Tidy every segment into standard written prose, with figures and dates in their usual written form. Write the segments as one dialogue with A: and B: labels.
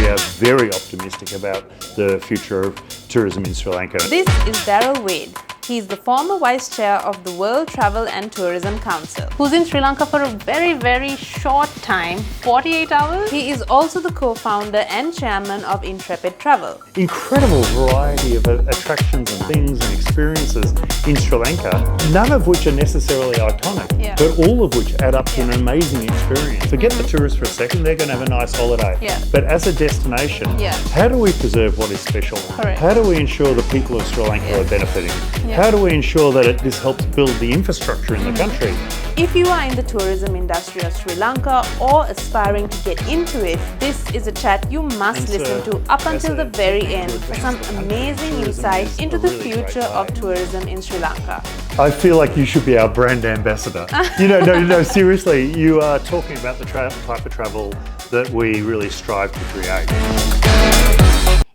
A: we are very optimistic about the future of tourism in Sri Lanka.
B: This is Darrel Wade. He's the former Vice Chair of the World Travel and Tourism Council, who's in Sri Lanka for a very, very short time, 48 hours. He is also the co-founder and chairman of Intrepid Travel.
A: Incredible variety of attractions and things and experiences in Sri Lanka, none of which are necessarily iconic, but all of which add up to an amazing experience. Forget the tourists for a second, they're going to have a nice holiday. But as a destination, how do we preserve what is special? How do we ensure the people of Sri Lanka are benefiting? How do we ensure that this helps build the infrastructure in the country?
B: If you are in the tourism industry of Sri Lanka or aspiring to get into it, this is a chat you must listen to up until the very end for some amazing insight into the future of tourism in Sri Lanka.
A: I feel like you should be our brand ambassador. No, seriously, you are talking about the type of travel that we really strive to create.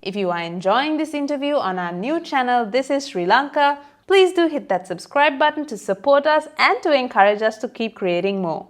B: If you are enjoying this interview on our new channel, This is Sri Lanka, please do hit that subscribe button to support us and to encourage us to keep creating more.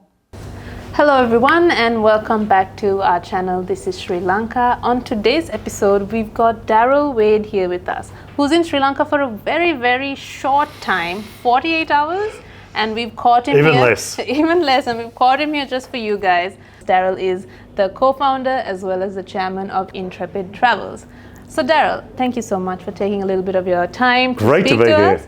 B: Hello everyone and welcome back to our channel This is Sri Lanka. On today's episode we've got Darrel Wade here with us, who's in Sri Lanka for a very, very short time, 48 hours, and we've caught him
A: even
B: here.
A: Even
B: less, and we've caught him here just for you guys. Darrel is the co-founder as well as the chairman of Intrepid Travels. So Darrel, thank you so much for taking a little bit of your time to
A: Great
B: speak
A: to be
B: to
A: here.
B: us.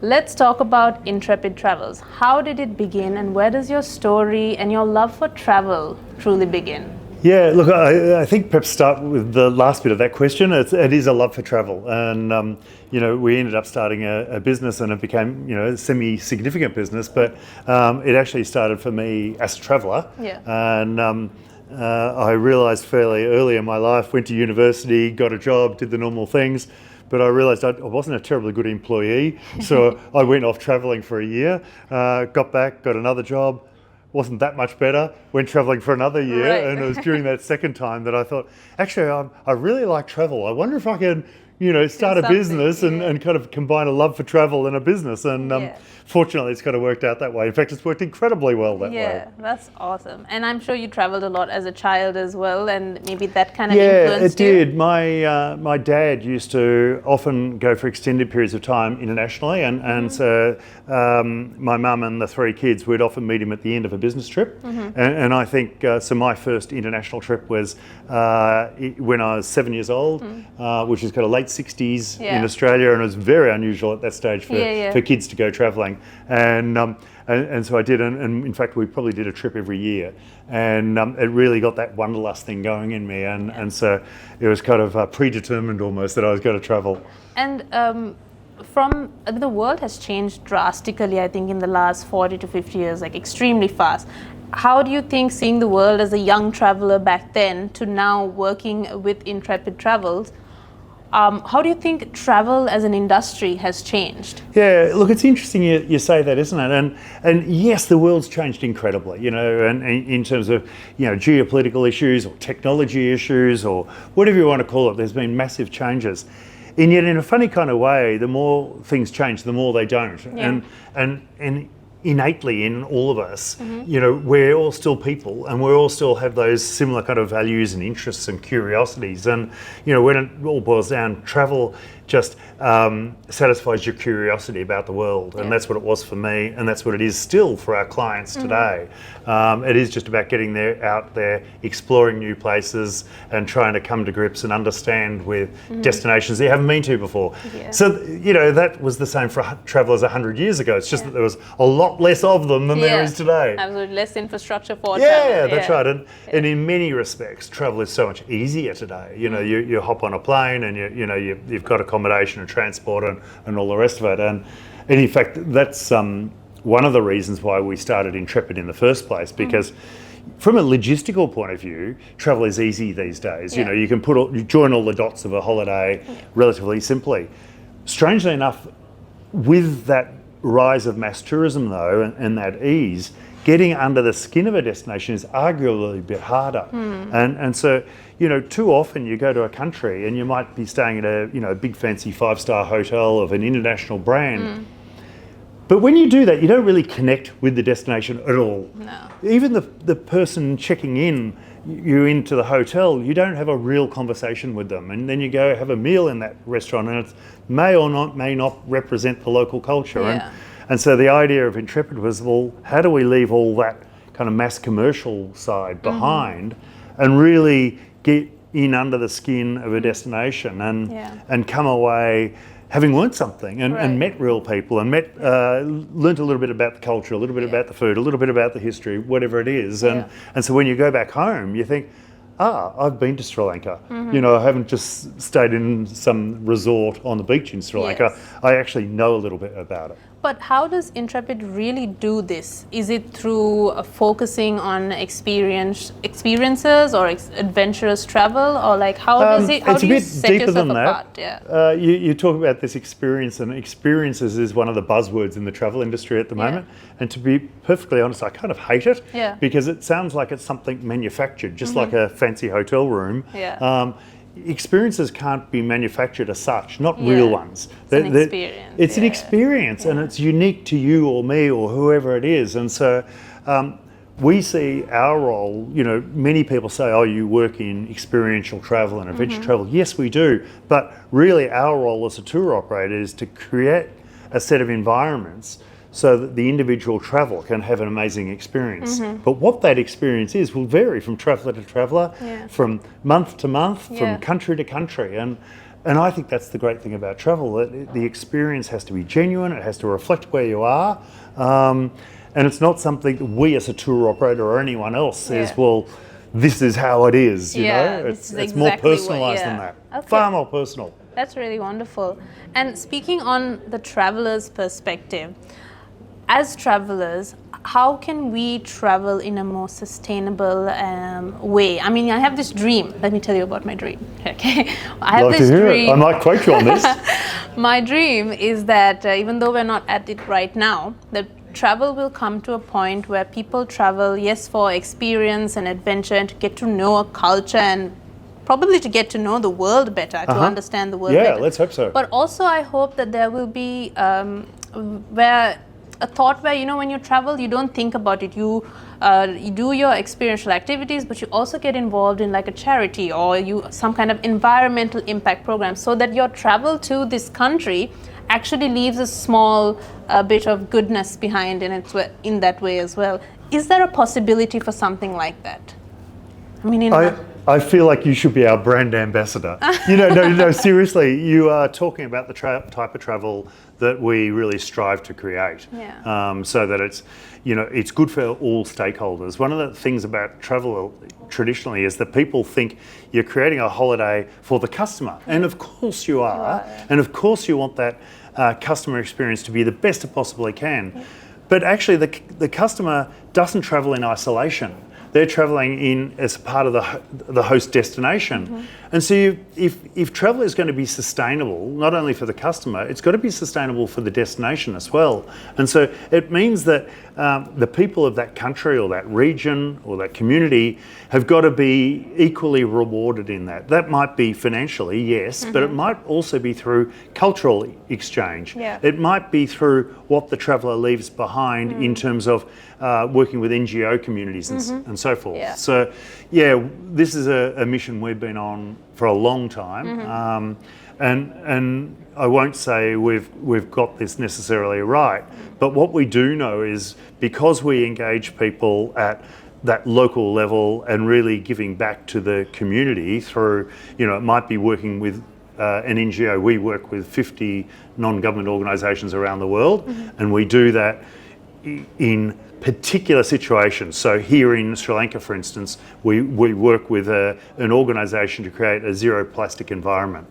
B: Let's talk about Intrepid Travels. How did it begin and where does your story and your love for travel truly begin?
A: Yeah, look, I think perhaps start with the last bit of that question. It is a love for travel, and we ended up starting a business, and it became a semi-significant business. But it actually started for me as a traveller, and I realised fairly early in my life. Went to university, got a job, did the normal things. But I realised I wasn't a terribly good employee, so I went off travelling for a year, got back, got another job, wasn't that much better, went travelling for another year, and it was during that second time that I thought, actually, I really like travel. I wonder if I can, start a business and kind of combine a love for travel and a business. And fortunately, it's kind of worked out that way. In fact, it's worked incredibly well that way.
B: Yeah, that's awesome. And I'm sure you traveled a lot as a child as well, and maybe that kind of influenced you.
A: Yeah, it did. My dad used to often go for extended periods of time internationally, and so my mum and the three kids would often meet him at the end of a business trip. And I think, so my first international trip was when I was 7 years old, which is kind of late 60s in Australia, and it was very unusual at that stage for kids to go travelling. And so I did, and in fact we probably did a trip every year, and it really got that wanderlust thing going in me, and so it was kind of predetermined almost that I was going to travel.
B: And the world has changed drastically, I think, in the last 40 to 50 years, like extremely fast. How do you think, seeing the world as a young traveller back then to now working with Intrepid Travels, how do you think travel as an industry has changed? Yeah,
A: look, it's interesting you say that, isn't it? And yes, the world's changed incredibly, and in terms of, geopolitical issues or technology issues or whatever you want to call it, there's been massive changes. And yet in a funny kind of way, the more things change, the more they don't. And innately in all of us, we're all still people, and we all still have those similar kind of values and interests and curiosities. And when it all boils down, travel just satisfies your curiosity about the world, and that's what it was for me, and that's what it is still for our clients today. It is just about getting out there, exploring new places, and trying to come to grips and understand with destinations that you haven't been to before. So that was the same for travellers 100 years ago. It's just that there was a lot less of them than there is today.
B: Absolutely, less infrastructure for travel.
A: Yeah, that's right. And in many respects, travel is so much easier today. You hop on a plane, and you've got accommodation and transport and all the rest of it. And in fact, that's one of the reasons why we started Intrepid in the first place, because from a logistical point of view, travel is easy these days. You can join all the dots of a holiday relatively simply. Strangely enough, with that rise of mass tourism though, and that ease, getting under the skin of a destination is arguably a bit harder. And so, too often you go to a country and you might be staying at a big fancy 5-star hotel of an international brand. But when you do that, you don't really connect with the destination at all.
B: No.
A: Even the person checking in you're into the hotel, you don't have a real conversation with them, and then you go have a meal in that restaurant, and it may not represent the local culture.
B: Yeah.
A: And so the idea of Intrepid was, well, how do we leave all that kind of mass commercial side behind and really get in under the skin of a destination and come away having learnt something and met real people and learnt a little bit about the culture, a little bit about the food, a little bit about the history, whatever it is. And so when you go back home, you think, I've been to Sri Lanka. You know, I haven't just stayed in some resort on the beach in Sri Lanka. I actually know a little bit about it.
B: But how does Intrepid really do this? Is it through focusing on experiences or adventurous travel, or like how does it? How
A: It's
B: do
A: a
B: you
A: bit
B: set
A: deeper
B: yourself
A: than
B: apart?
A: that. You talk about this experience, and experiences is one of the buzzwords in the travel industry at the moment. And to be perfectly honest, I kind of hate it because it sounds like it's something manufactured, just like a fancy hotel room. Experiences can't be manufactured as such, not real ones.
B: It's an experience.
A: It's an experience, and it's unique to you or me or whoever it is. And so we see our role, you know, many people say, oh, you work in experiential travel and adventure travel. Yes, we do. But really our role as a tour operator is to create a set of environments so that the individual traveller can have an amazing experience. But what that experience is will vary from traveller to traveller, from month to month, from country to country. And I think that's the great thing about travel, that the experience has to be genuine, it has to reflect where you are. And it's not something that we as a tour operator or anyone else says, well, this is how it is, you know? It's
B: exactly
A: more personalised than that.
B: Okay.
A: Far more personal.
B: That's really wonderful. And speaking on the traveller's perspective, as travelers, how can we travel in a more sustainable way? I mean, I have this dream. Let me tell you about my dream. Okay, I have this dream.
A: I might quote you on this.
B: My dream is that even though we're not at it right now, that travel will come to a point where people travel, yes, for experience and adventure and to get to know a culture and probably to get to know the world better, to understand the world better.
A: Yeah, let's hope so.
B: But also I hope that there will be a thought where, you know, when you travel, you don't think about it. You do your experiential activities, but you also get involved in like a charity or some kind of environmental impact program, so that your travel to this country actually leaves a small bit of goodness behind in that way as well. Is there a possibility for something like that? I mean,
A: I feel like you should be our brand ambassador. You know, no, seriously, you are talking about the type of travel that we really strive to create, so that it's, you know, it's good for all stakeholders. One of the things about travel traditionally is that people think you're creating a holiday for the customer, and of course you are, and of course you want that customer experience to be the best it possibly can. But actually, the customer doesn't travel in isolation. They're travelling in as part of the host destination. And so if travel is going to be sustainable, not only for the customer, it's got to be sustainable for the destination as well. And so it means that the people of that country or that region or that community have got to be equally rewarded in that. That might be financially, yes, but it might also be through cultural exchange. It might be through what the traveller leaves behind in terms of working with NGO communities and so forth. So, yeah, this is a mission we've been on for a long time, and I won't say we've got this necessarily right, but what we do know is because we engage people at that local level and really giving back to the community through, you know, it might be working with an NGO. We work with 50 non-government organisations around the world, and we do that in particular situations. So here in Sri Lanka, for instance, we work with an organisation to create a zero plastic environment.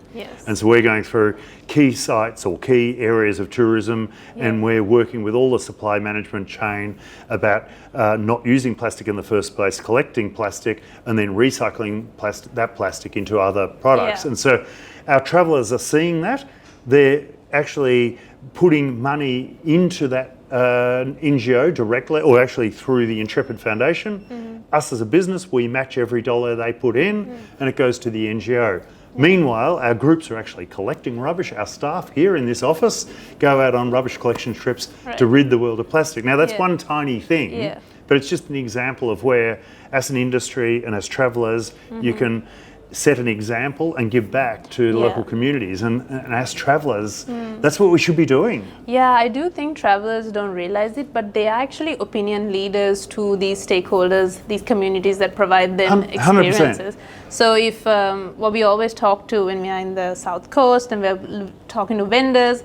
A: And so we're going through key sites or key areas of tourism, and we're working with all the supply management chain about not using plastic in the first place, collecting plastic, and then recycling that plastic into other products. And so our travellers are seeing that. They're actually putting money into that NGO directly, or actually through the Intrepid Foundation. Us as a business, we match every dollar they put in, and it goes to the NGO. Meanwhile, our groups are actually collecting rubbish. Our staff here in this office go out on rubbish collection trips to rid the world of plastic. Now, that's one tiny thing, but it's just an example of where, as an industry and as travellers, you can set an example and give back to the local communities. And as travellers, that's what we should be doing.
B: Yeah, I do think travelers don't realize it, but they are actually opinion leaders to these stakeholders, these communities that provide them
A: 100%.
B: experiences. So if what we always talk to when we are in the South Coast and we're talking to vendors,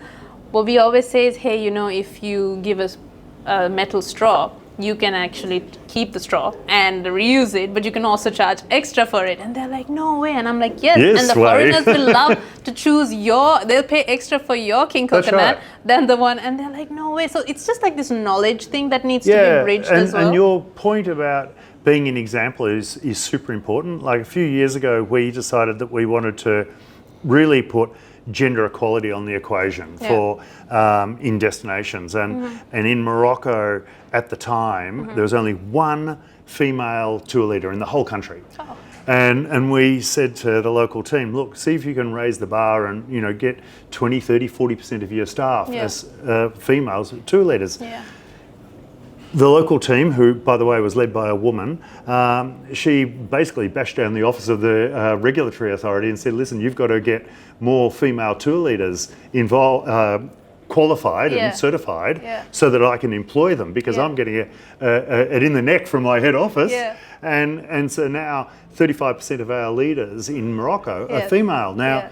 B: what we always say is, hey, you know, if you give us a metal straw, you can actually keep the straw and reuse it, but you can also charge extra for it. And they're like, no way. And I'm like, yes. And the foreigners will love to choose they'll pay extra for your king coconut than the one. And they're like, no way. So it's just like this knowledge thing that needs to be bridged as well.
A: And your point about being an example is super important. Like a few years ago, we decided that we wanted to really put gender equality on the equation for in destinations, and in Morocco at the time there was only one female tour leader in the whole country. And we said to the local team, look, see if you can raise the bar and, you know, get 20, 30, 40% of your staff as females tour leaders. The local team, who, by the way, was led by a woman, she basically bashed down the office of the regulatory authority and said, listen, you've got to get more female tour leaders involved, qualified and certified so that I can employ them, because I'm getting it in the neck from my head office. And so now 35% of our leaders in Morocco are female. Now,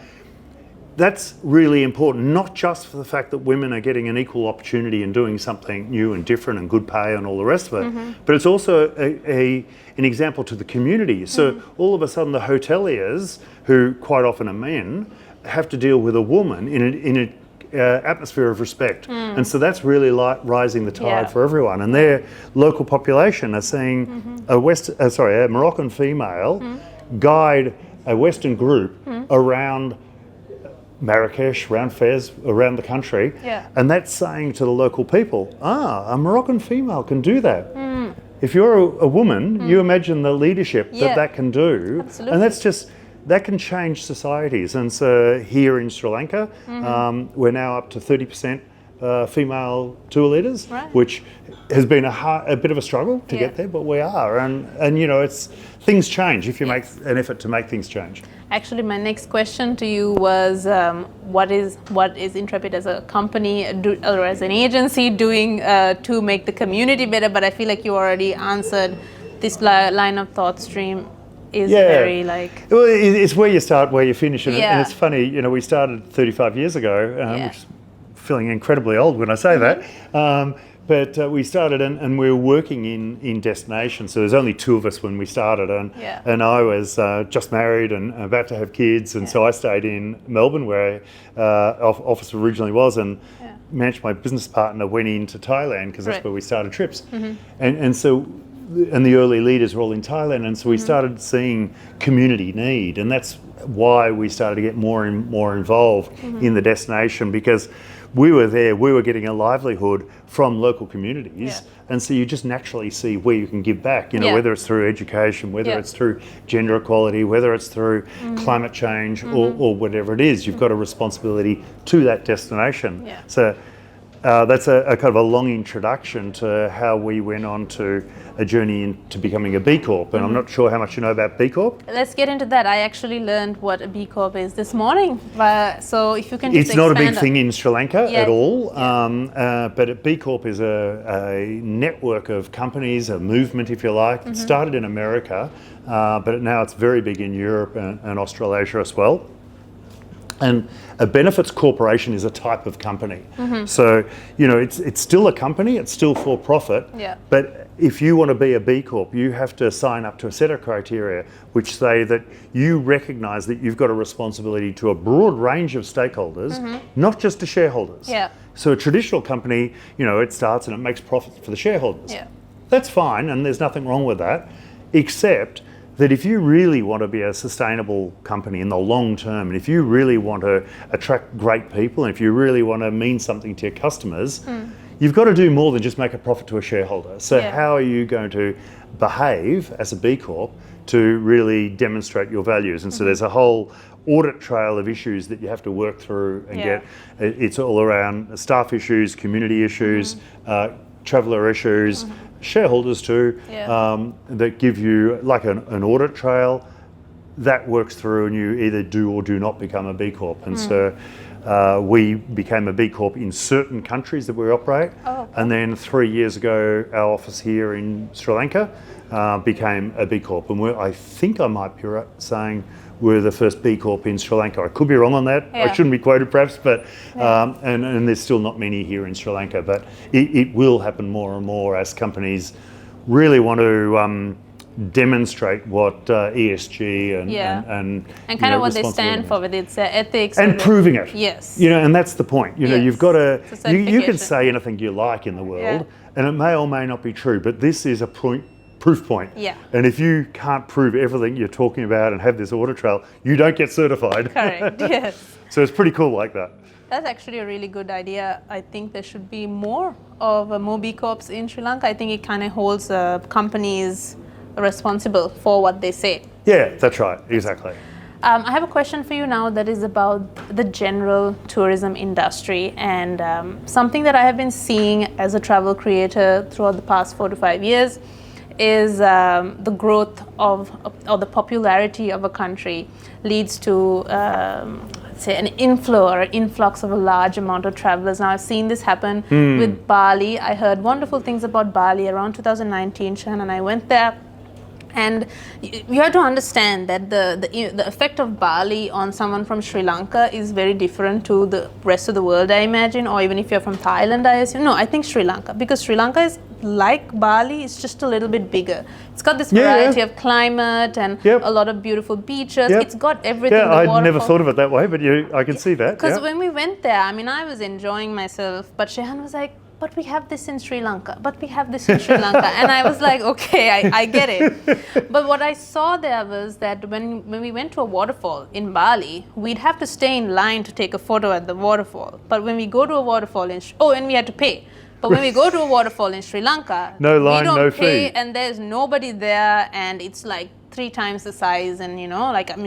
A: that's really important, not just for the fact that women are getting an equal opportunity and doing something new and different and good pay and all the rest of it, but it's also an example to the community. So all of a sudden the hoteliers, who quite often are men, have to deal with a woman in an atmosphere of respect. And so that's really rising the tide for everyone. And their local population are seeing a Moroccan female guide a Western group around Marrakesh, around fairs around the country, and that's saying to the local people, a Moroccan female can do that. If you're a woman, you imagine the leadership that can do.
B: Absolutely.
A: And that's just, that can change societies. And so here in Sri Lanka, we're now up to 30% female tour leaders, which has been a bit of a struggle to get there, but we are. And you know, things change if you make an effort to make things change.
B: Actually, my next question to you was, what is Intrepid as a company or as an agency doing to make the community better? But I feel like you already answered this line of thought stream. Is very like...
A: Well, it's where you start, where you finish. And it's funny, you know, we started 35 years ago, which is feeling incredibly old when I say that. But we started and we were working in destinations. So there's only two of us when we started. And I was just married and about to have kids. And so I stayed in Melbourne, where office originally was, and managed. My business partner went into Thailand, because that's where we started trips. And so... And the early leaders were all in Thailand, and so we started seeing community need, and that's why we started to get more and more involved in the destination, because we were there, we were getting a livelihood from local communities, and so you just naturally see where you can give back, you know, whether it's through education, whether it's through gender equality, whether it's through climate change, or whatever it is, you've got a responsibility to that destination. So that's a kind of a long introduction to how we went on to a journey into becoming a B-Corp. And I'm not sure how much you know about B-Corp.
B: Let's get into that. I actually learned what a B-Corp is this morning. So if you can just
A: It's not a big thing in Sri Lanka at all. But a B-Corp is a network of companies, a movement, if you like. It started in America, but now it's very big in Europe and Australasia as well. And a benefits corporation is a type of company. So, you know, it's still a company, it's still for profit. But if you want to be a B Corp, you have to sign up to a set of criteria which say that you recognise that you've got a responsibility to a broad range of stakeholders, not just to shareholders. So a traditional company, you know, it starts and it makes profit for the shareholders. That's fine, and there's nothing wrong with that, except that if you really want to be a sustainable company in the long term, and if you really want to attract great people, and if you really want to mean something to your customers, you've got to do more than just make a profit to a shareholder. So how are you going to behave as a B Corp to really demonstrate your values? And so there's a whole audit trail of issues that you have to work through and get. It's all around staff issues, community issues, traveller issues, shareholders too, that give you like an audit trail. That works through and you either do or do not become a B-Corp. And so we became a B-Corp in certain countries that we operate. And then 3 years ago, our office here in Sri Lanka became a B-Corp. And I think I might be saying we're the first B-Corp in Sri Lanka. I could be wrong on that. I shouldn't be quoted perhaps, but and there's still not many here in Sri Lanka. But it will happen more and more as companies really want to demonstrate what ESG and
B: kind of what they stand for, whether it's ethics
A: and proving it.
B: Yes.
A: And that's the point. You've got to. You can say anything you like in the world, and it may or may not be true, but this is a proof point.
B: Yeah.
A: And if you can't prove everything you're talking about and have this audit trail, you don't get certified.
B: Correct. Yes.
A: So it's pretty cool like that.
B: That's actually a really good idea. I think there should be more B-Corps in Sri Lanka. I think it kind of holds companies responsible for what they say.
A: Yeah, that's right. Exactly.
B: I have a question for you now that is about the general tourism industry, and something that I have been seeing as a travel creator throughout the past 4 to 5 years is the growth of the popularity of a country leads to say an inflow or an influx of a large amount of travelers. Now I've seen this happen with Bali. I heard wonderful things about Bali around 2019. Shan and I went there. And you have to understand that the effect of Bali on someone from Sri Lanka is very different to the rest of the world, I imagine, or even if you're from Thailand, I assume. No, I think Sri Lanka, because Sri Lanka is like Bali, it's just a little bit bigger. It's got this variety of climate and a lot of beautiful beaches. It's got everything.
A: Yeah, I never thought of it that way, but I can see that.
B: Because when we went there, I mean, I was enjoying myself, but Shehan was like, but we have this in Sri Lanka, And I was like, okay, I get it. But what I saw there was that when we went to a waterfall in Bali, we'd have to stay in line to take a photo at the waterfall. But when we go to a waterfall and we had to pay. But when we go to a waterfall in Sri Lanka,
A: no line,
B: we don't
A: no
B: pay,
A: fee.
B: and there's nobody there, and it's like 3 times the size, and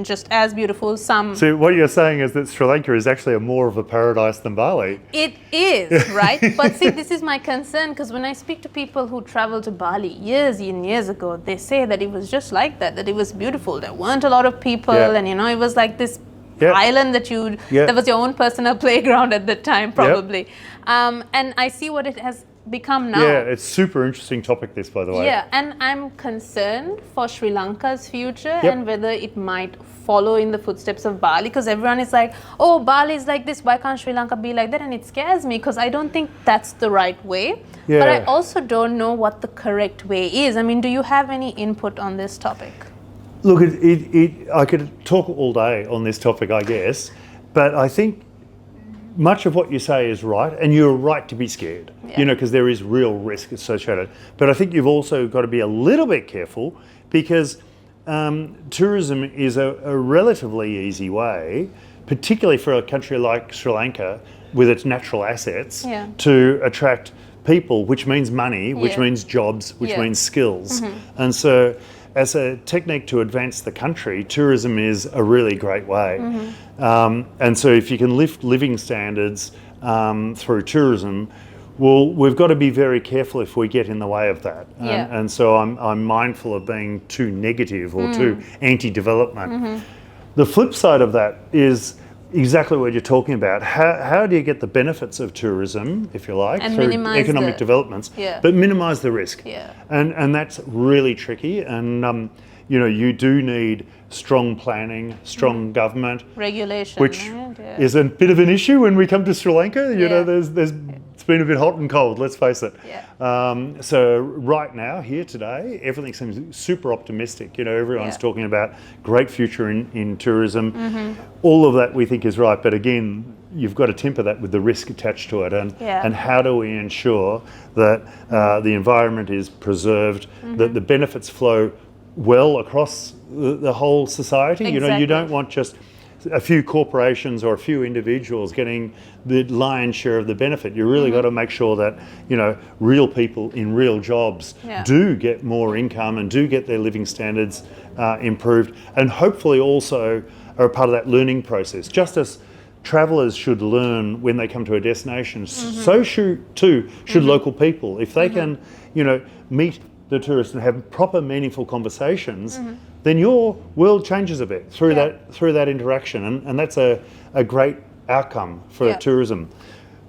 B: just as beautiful.
A: So what you're saying is that Sri Lanka is actually more of a paradise than Bali.
B: It is, right? But see, this is my concern, because when I speak to people who travel to Bali years and years ago, they say that it was just like that it was beautiful. There weren't a lot of people, and it was like this island that that was your own personal playground at the time, probably. And I see what it has become now.
A: Yeah, it's super interesting topic this, by the way.
B: Yeah, and I'm concerned for Sri Lanka's future and whether it might follow in the footsteps of Bali, because everyone is like, oh, Bali is like this, why can't Sri Lanka be like that? And it scares me because I don't think that's the right way. Yeah. But I also don't know what the correct way is. I mean, do you have any input on this topic?
A: Look, I could talk all day on this topic, I guess, but I think much of what you say is right, and you're right to be scared, because there is real risk associated. But I think you've also got to be a little bit careful, because tourism is a relatively easy way, particularly for a country like Sri Lanka with its natural assets, to attract people, which means money, which means jobs, which means skills. And so as a technique to advance the country, tourism is a really great way. And so if you can lift living standards through tourism, well, we've got to be very careful if we get in the way of that. And so I'm mindful of being too negative or too anti-development. The flip side of that is exactly what you're talking about. How do you get the benefits of tourism, if you like,
B: and
A: through economic developments, but minimise the risk? And that's really tricky. And you do need strong planning, strong government,
B: regulation,
A: which is a bit of an issue when we come to Sri Lanka. It's been a bit hot and cold, let's face it. So right now, here today, everything seems super optimistic. Everyone's talking about great future in tourism. All of that we think is right, but again, you've got to temper that with the risk attached to it, and how do we ensure that the environment is preserved, that the benefits flow well across the whole society. You don't want just a few corporations or a few individuals getting the lion's share of the benefit. You really got to make sure that real people in real jobs do get more income and do get their living standards improved, and hopefully also are a part of that learning process. Just as travellers should learn when they come to a destination, so should local people. If they can, meet the tourists and have proper, meaningful conversations, then your world changes a bit through that interaction, and that's a great outcome for tourism.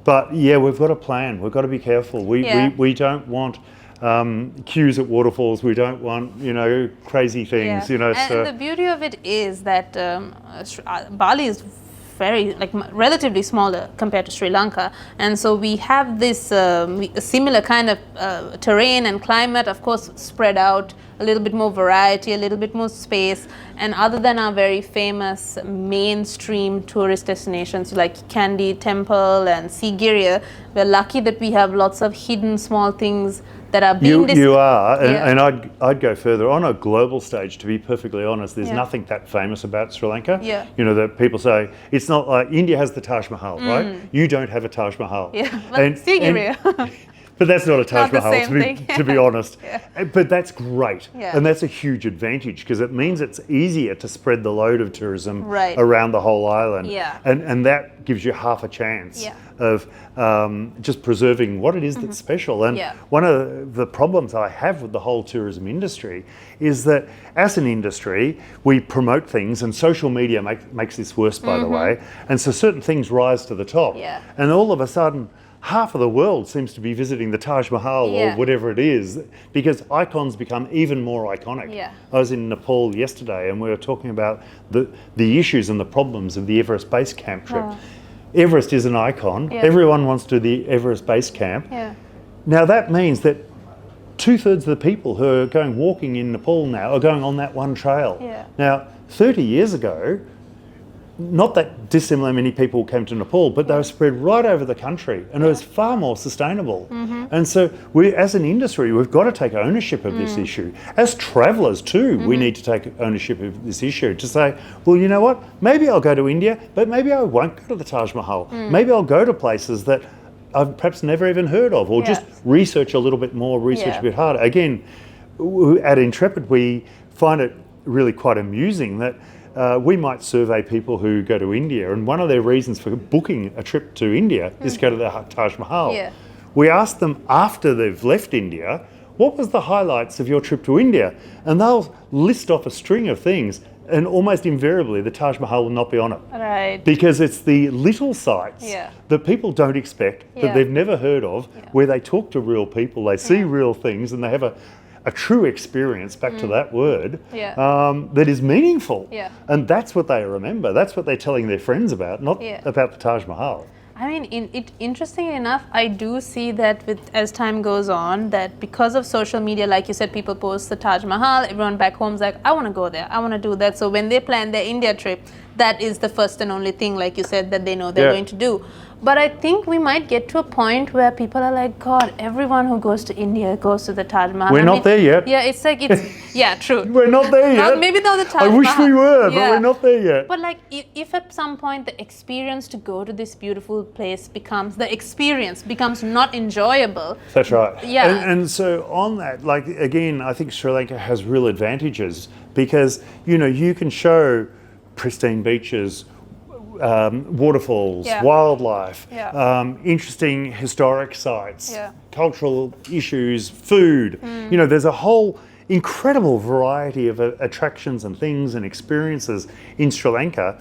A: But yeah, we've got a plan. We've got to be careful. We don't want queues at waterfalls. We don't want crazy things.
B: And the beauty of it is that Bali is very relatively smaller compared to Sri Lanka, and so we have this similar kind of terrain and climate, of course spread out, a little bit more variety, a little bit more space, and other than our very famous mainstream tourist destinations like Kandy Temple and Sigiriya, we're lucky that we have lots of hidden small things that are being
A: You are, and I'd go further. On a global stage, to be perfectly honest, there's nothing that famous about Sri Lanka. That people say, it's not like India has the Taj Mahal, right? You don't have a Taj Mahal.
B: Sigiriya.
A: But that's not a Taj Mahal, to be honest. But that's great. And that's a huge advantage because it means it's easier to spread the load of tourism around the whole island. And that gives you half a chance of just preserving what it is that's special. And one of the problems I have with the whole tourism industry is that as an industry, we promote things, and social media makes this worse, by the way. And so certain things rise to the top. And all of a sudden, half of the world seems to be visiting the Taj Mahal or whatever it is, because icons become even more iconic. I was in Nepal yesterday and we were talking about the issues and the problems of the Everest Base Camp trip. Everest is an icon. Everyone wants to do the Everest Base Camp. Now that means that 2/3 of the people who are going walking in Nepal now are going on that one trail. Now, 30 years ago, not that dissimilar many people came to Nepal, but they were spread right over the country, and it was far more sustainable. And so we, as an industry, we've got to take ownership of this issue. As travellers too, we need to take ownership of this issue, to say, well, you know what, maybe I'll go to India, but maybe I won't go to the Taj Mahal. Maybe I'll go to places that I've perhaps never even heard of, or just research a little bit more, research a bit harder. Again, at Intrepid, we find it really quite amusing that we might survey people who go to India, and one of their reasons for booking a trip to India is to go to the Taj Mahal. We ask them after they've left India, what was the highlights of your trip to India? And they'll list off a string of things, and almost invariably the Taj Mahal will not be on it. Because it's the little sites that people don't expect, that they've never heard of, where they talk to real people, they see real things, and they have a true experience, back to that word, that is meaningful. And that's what they remember. That's what they're telling their friends about, not about the Taj Mahal.
B: I mean, interestingly enough, I do see that as time goes on, that because of social media, like you said, people post the Taj Mahal, everyone back home's like, I want to go there, I want to do that. So when they plan their India trip, that is the first and only thing, like you said, that they know they're going to do. But I think we might get to a point where people are like, God, everyone who goes to India goes to the Taj Mahal.
A: We're not there yet.
B: Yeah, it's like, true.
A: We're not there yet.
B: Maybe not the Taj Mahal.
A: I wish we were, but we're not there yet.
B: But like, if at some point the experience to go to this beautiful place becomes not enjoyable.
A: That's right. And so on that, like, again, I think Sri Lanka has real advantages because, you can show pristine beaches, waterfalls, wildlife, interesting historic sites, cultural issues, food. There's a whole incredible variety of attractions and things and experiences in Sri Lanka,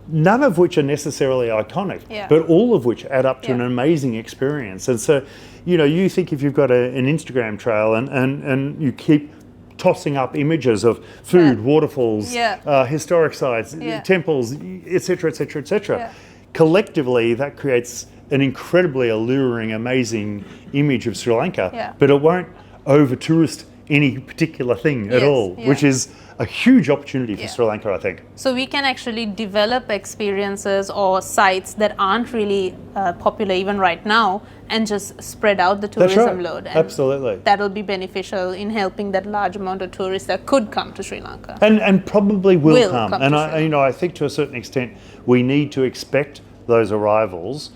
A: none of which are necessarily iconic, but all of which add up to an amazing experience. And so, you think if you've got an Instagram trail and you keep tossing up images of food, waterfalls, historic sites, temples, etc., etc., etc. Collectively, that creates an incredibly alluring, amazing image of Sri Lanka, but it won't over-tourist any particular thing at all, which is a huge opportunity for Sri Lanka, I think.
B: So we can actually develop experiences or sites that aren't really popular even right now, and just spread out the tourism load. And
A: absolutely.
B: That'll be beneficial in helping that large amount of tourists that could come to Sri Lanka.
A: And probably will come. And I think to a certain extent we need to expect those arrivals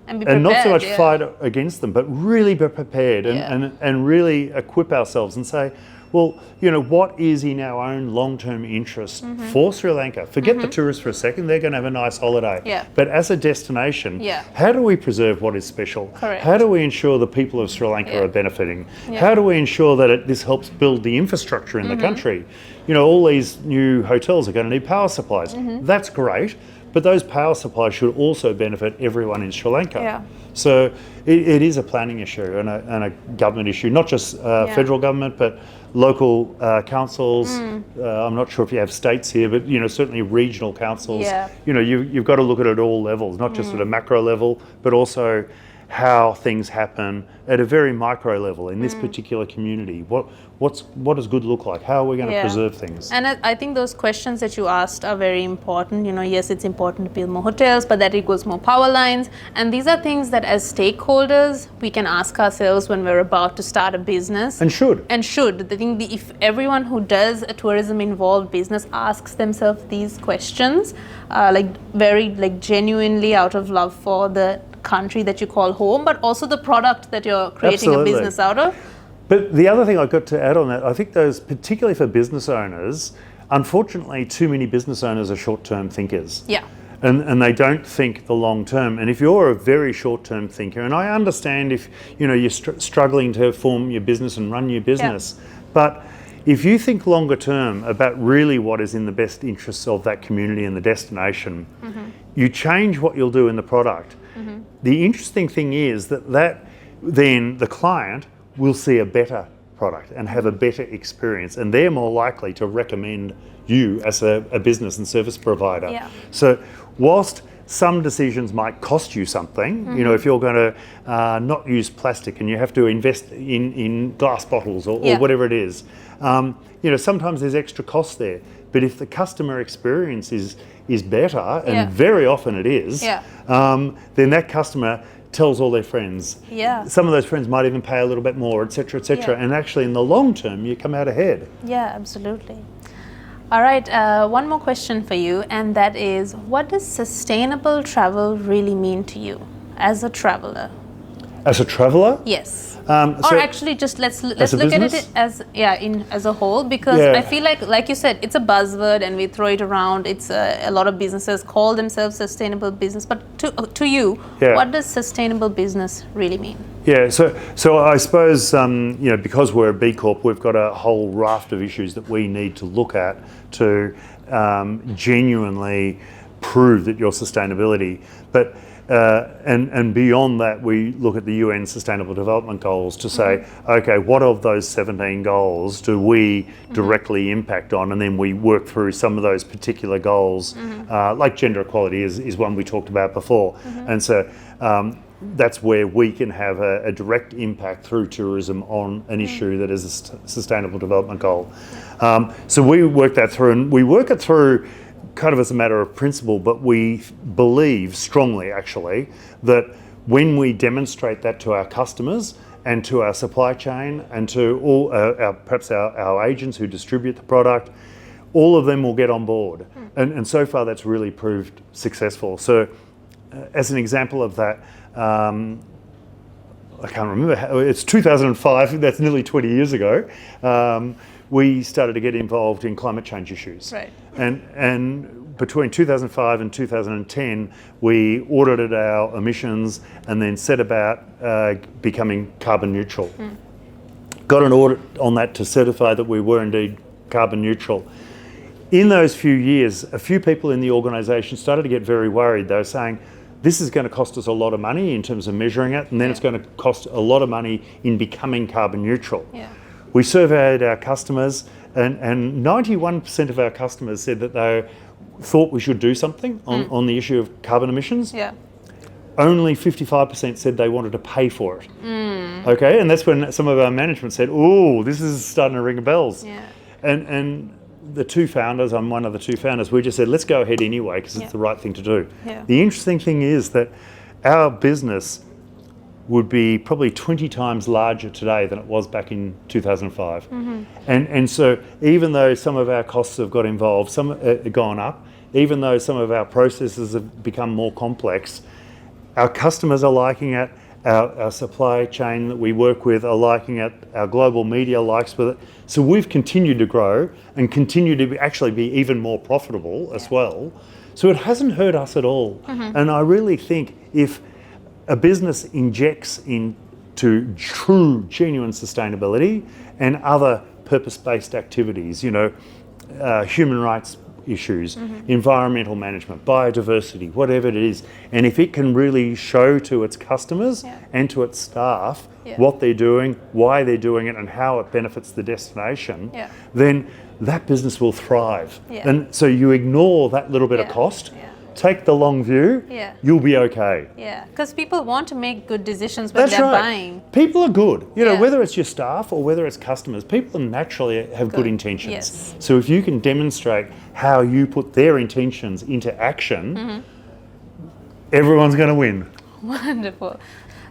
A: and be prepared, and not so much fight against them, but really be prepared and really equip ourselves and say, well, what is in our own long-term interest for Sri Lanka? Forget the tourists for a second, they're going to have a nice holiday.
B: Yeah.
A: But as a destination,
B: Yeah.
A: how do we preserve what is special?
B: Correct.
A: How do we ensure the people of Sri Lanka
B: Yeah.
A: are benefiting?
B: Yeah.
A: How do we ensure that this helps build the infrastructure in the country? All these new hotels are going to need power supplies. That's great, but those power supplies should also benefit everyone in Sri Lanka.
B: Yeah.
A: So it is a planning issue and a government issue, not just federal government, but local councils. I'm not sure if you have states here, but certainly regional councils.
B: Yeah.
A: You've got to look at it at all levels, not just at a macro level, but also how things happen at a very micro level in this particular community. What does good look like? How are we going to preserve things?
B: And I think those questions that you asked are very important. Yes, it's important to build more hotels, but that equals more power lines. And these are things that as stakeholders, we can ask ourselves when we're about to start a business.
A: And should.
B: I think if everyone who does a tourism-involved business asks themselves these questions, very genuinely out of love for the country that you call home, but also the product that you're creating
A: Absolutely.
B: a business out of.
A: But the other thing I've got to add on that, I think those, particularly for business owners, unfortunately too many business owners are short-term thinkers.
B: Yeah.
A: And they don't think the long term. And if you're a very short-term thinker, and I understand if you're struggling to form your business and run your business, but if you think longer term about really what is in the best interests of that community and the destination, you change what you'll do in the product. The interesting thing is that then the client will see a better product and have a better experience, and they're more likely to recommend you as a business and service provider.
B: Yeah.
A: So whilst some decisions might cost you something, if you're going to not use plastic and you have to invest in glass bottles or whatever it is, sometimes there's extra costs there. But if the customer experience is better, and very often it is, then that customer tells all their friends.
B: Yeah.
A: Some of those friends might even pay a little bit more, et cetera, et cetera. And actually in the long term, you come out ahead.
B: Yeah, absolutely. All right, one more question for you, and that is, what does sustainable travel really mean to you as a traveler?
A: As a traveller?
B: Yes.
A: So
B: or actually, just let's look at it as as a whole, because I feel like you said, it's a buzzword and we throw it around. It's a lot of businesses call themselves sustainable business, but to you, what does sustainable business really mean?
A: Yeah, so I suppose because we're a B-Corp, we've got a whole raft of issues that we need to look at to genuinely prove that your sustainability, but. And beyond that, we look at the UN Sustainable Development Goals to say, okay, what of those 17 goals do we directly impact on? And then we work through some of those particular goals, like gender equality is one we talked about before. And so that's where we can have a direct impact through tourism on an issue that is a Sustainable Development Goal. So we work that through, and we work it through kind of as a matter of principle, but we believe strongly actually that when we demonstrate that to our customers and to our supply chain and to all perhaps our agents who distribute the product, all of them will get on board. And so far that's really proved successful. So as an example of that, I can't remember how, it's 2005, that's nearly 20 years ago, we started to get involved in climate change issues.
B: Right.
A: And between 2005 and 2010, we audited our emissions and then set about becoming carbon neutral. Got an audit on that to certify that we were indeed carbon neutral. In those few years, a few people in the organisation started to get very worried. They were saying, this is going to cost us a lot of money in terms of measuring it, and then it's going to cost a lot of money in becoming carbon neutral.
B: Yeah.
A: We surveyed our customers, and 91% of our customers said that they thought we should do something on the issue of carbon emissions.
B: Yeah.
A: Only 55% said they wanted to pay for it. Okay, and that's when some of our management said, oh, this is starting to ring bells.
B: Yeah.
A: And the two founders, I'm one of the two founders, we just said, let's go ahead anyway, because it's the right thing to do.
B: Yeah.
A: The interesting thing is that our business would be probably 20 times larger today than it was back in 2005. And so even though some of our costs have got involved, some gone up, even though some of our processes have become more complex, our customers are liking it, our supply chain that we work with are liking it, our global media likes with it. So we've continued to grow and continue to actually be even more profitable as well. So it hasn't hurt us at all. And I really think if a business injects into true, genuine sustainability and other purpose-based activities, human rights issues, environmental management, biodiversity, whatever it is, and if it can really show to its customers and to its staff what they're doing, why they're doing it, and how it benefits the destination, then that business will thrive. And so you ignore that little bit of cost, take the long view, you'll be okay.
B: Yeah, because people want to make good decisions when
A: That's
B: they're
A: right.
B: buying.
A: People are good. Whether it's your staff or whether it's customers, people naturally have good intentions.
B: Yes.
A: So if you can demonstrate how you put their intentions into action, everyone's going to win.
B: Wonderful.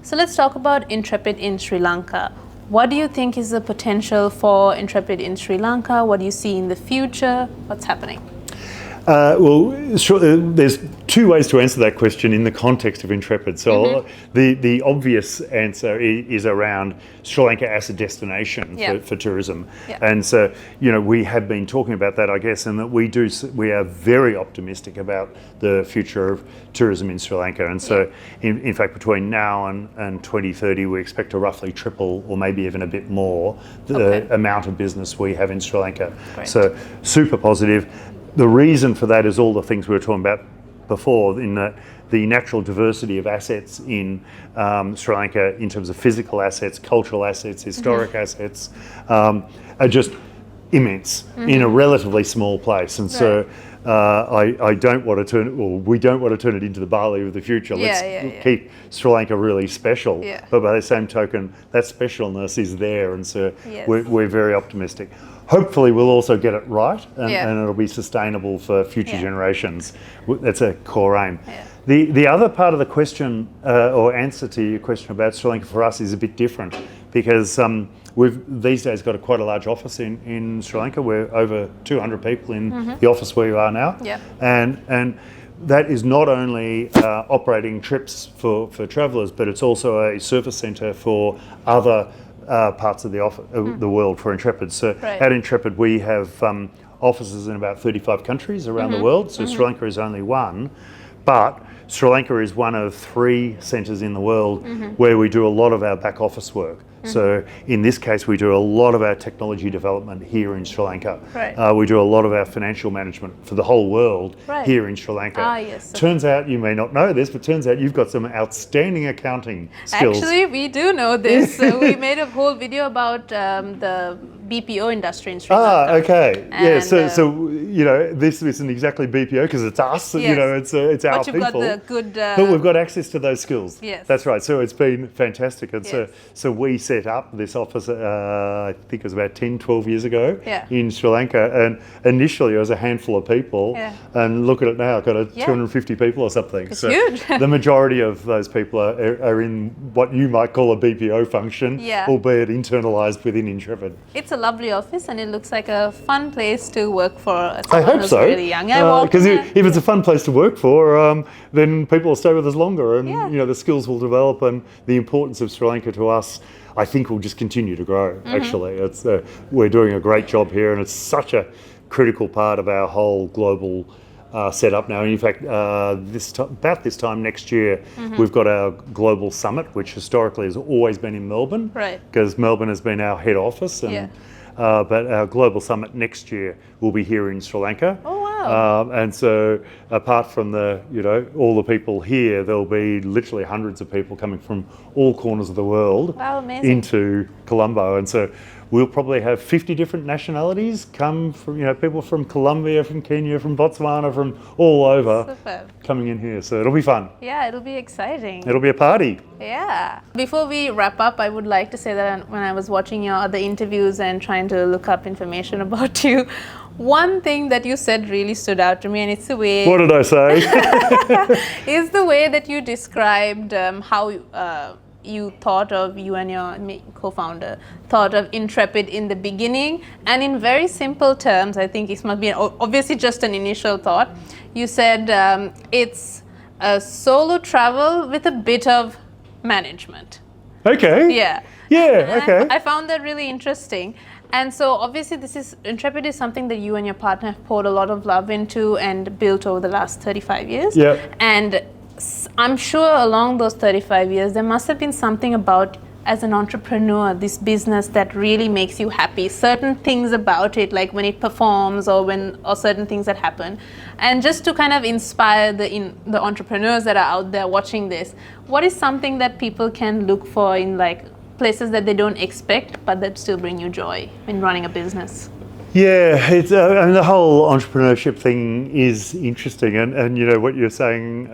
B: So let's talk about Intrepid in Sri Lanka. What do you think is the potential for Intrepid in Sri Lanka? What do you see in the future? What's happening?
A: There's two ways to answer that question in the context of Intrepid. So the obvious answer is around Sri Lanka as a destination for tourism. And so, we have been talking about that, I guess, and that we are very optimistic about the future of tourism in Sri Lanka. And so, in fact, between now and 2030, we expect to roughly triple or maybe even a bit more the amount of business we have in Sri Lanka.
B: Great.
A: So super positive. The reason for that is all the things we were talking about before, in the natural diversity of assets in Sri Lanka in terms of physical assets, cultural assets, historic assets, are just immense in a relatively small place. And so I don't want to we don't want to turn it into the Bali of the future. Let's keep Sri Lanka really special. But by the same token, that specialness is there. And so we're very optimistic. Hopefully we'll also get it right and it'll be sustainable for future generations. That's a core aim. The other part of the question or answer to your question about Sri Lanka for us is a bit different because we've these days got quite a large office in Sri Lanka. We're over 200 people in the office where we are now. And that is not only operating trips for travellers, but it's also a service centre for other parts of the world for Intrepid. So at Intrepid we have offices in about 35 countries around the world. So Sri Lanka is only one, but Sri Lanka is one of 3 centres in the world where we do a lot of our back office work. So in this case, we do a lot of our technology development here in Sri Lanka. We do a lot of our financial management for the whole world here in Sri Lanka. Turns out, you may not know this, but turns out you've got some outstanding accounting skills.
B: Actually, we do know this. So we made a whole video about the BPO industry in Sri Lanka.
A: Okay. And so this isn't exactly BPO because it's us. It's our people.
B: But you've got the good.
A: But we've got access to those skills.
B: Yes.
A: That's right. So it's been fantastic. And so we set up this office, I think it was about 10, 12 years ago in Sri Lanka. And initially it was a handful of people. And look at it now, I've got 250 people or something.
B: It's huge.
A: The majority of those people are in what you might call a BPO function, albeit internalised within Intrepid.
B: It's a lovely office and it looks like a fun place to work for.
A: I hope so.
B: Really young.
A: Because if it's a fun place to work for, then people will stay with us longer and the skills will develop and the importance of Sri Lanka to us, I think, will just continue to grow. Actually, it's we're doing a great job here and it's such a critical part of our whole global setup now. And in fact, about this time next year, we've got our global summit, which historically has always been in Melbourne, because Melbourne has been our head office. And, but our global summit next year will be here in Sri Lanka.
B: Oh wow!
A: And so, apart from all the people here, there'll be literally hundreds of people coming from all corners of the world into Colombo. And so, we'll probably have 50 different nationalities come from, people from Colombia, from Kenya, from Botswana, from all over coming in here. So it'll be fun.
B: Yeah, it'll be exciting.
A: It'll be a party.
B: Yeah. Before we wrap up, I would like to say that when I was watching your other interviews and trying to look up information about you, one thing that you said really stood out to me, and it's the way...
A: What did I say?
B: is the way that you described how... you and your co-founder thought of Intrepid in the beginning, and in very simple terms, I think it must be obviously just an initial thought. You said it's a solo travel with a bit of
A: Management. Okay.
B: Yeah.
A: Yeah, okay.
B: I found that really interesting. And so obviously Intrepid is something that you and your partner have poured a lot of love into and built over the last 35 years.
A: Yeah.
B: And I'm sure along those 35 years, there must have been something about, as an entrepreneur, this business that really makes you happy. Certain things about it, like when it performs or certain things that happen. And just to kind of inspire the entrepreneurs that are out there watching this, what is something that people can look for in like places that they don't expect, but that still bring you joy in running a business?
A: Yeah, it's I mean, the whole entrepreneurship thing is interesting, and you know what you're saying.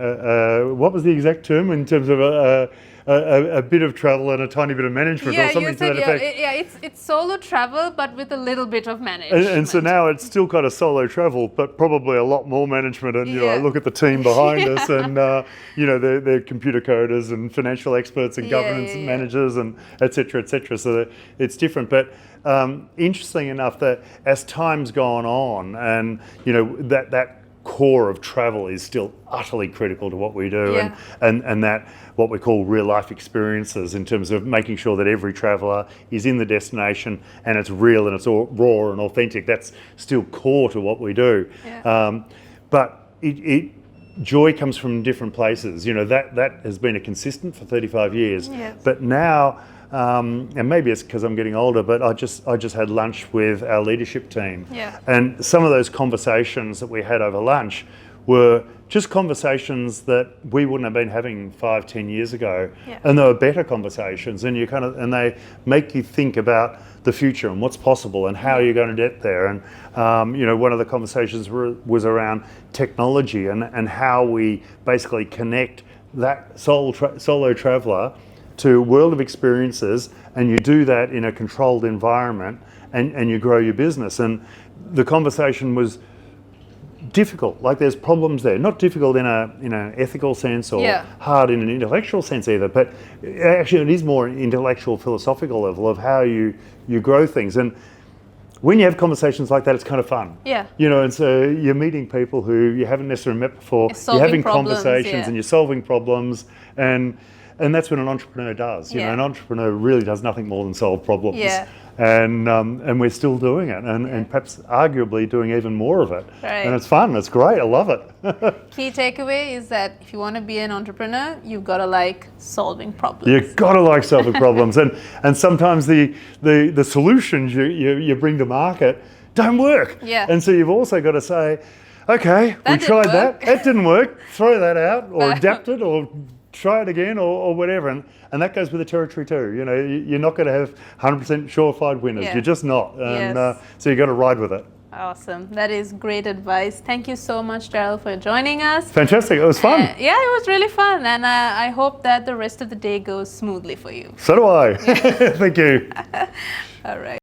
A: What was the exact term in terms of a bit of travel and a tiny bit of management, or something to that effect?
B: It's solo travel, but with a little bit of management.
A: And so now it's still kind of solo travel, but probably a lot more management. And you know, I look at the team behind us, and you know, they're computer coders and financial experts and governance managers and et cetera, et cetera. So it's different, but. Interesting enough that as time's gone on, and you know that core of travel is still utterly critical to what we do, and that what we call real life experiences in terms of making sure that every traveller is in the destination and it's real and it's all raw and authentic. That's still core to what we do. But joy comes from different places. You know, that has been a consistent for 35 years. But now. And maybe it's because I'm getting older, but I just had lunch with our leadership team, and some of those conversations that we had over lunch were just conversations that we wouldn't have been having 5-10 years ago, and they were better conversations, and and they make you think about the future and what's possible and how you're going to get there. And you know, one of the conversations was around technology and how we basically connect that solo traveller to a world of experiences, and you do that in a controlled environment, and you grow your business. And the conversation was difficult. Like, there's problems there, not difficult in an ethical sense or hard in an intellectual sense either, but actually it is more intellectual, philosophical level of how you grow things. And when you have conversations like that, it's kind of fun. You know, and so you're meeting people who you haven't necessarily met before. You're having conversations and you're solving problems, and that's what an entrepreneur does. You know, an entrepreneur really does nothing more than solve problems. And we're still doing it, and perhaps arguably doing even more of it. And it's fun. It's great. I love it.
B: Key takeaway is that if you want to be an entrepreneur, you've got to like solving problems.
A: You've got to like solving problems, and sometimes the solutions you bring to market don't work. And so you've also got to say, okay, we tried that. That didn't work. Throw that out, or adapt it, or try it again, or whatever, and that goes with the territory too. You know, you're not going to have 100% surefire winners. You're just not, and so you got to ride with it.
B: Awesome, that is great advice. Thank you so much, Darrel, for joining us.
A: Fantastic, it was fun.
B: Yeah, it was really fun, and I hope that the rest of the day goes smoothly for you.
A: So do I. Thank you.
B: All right.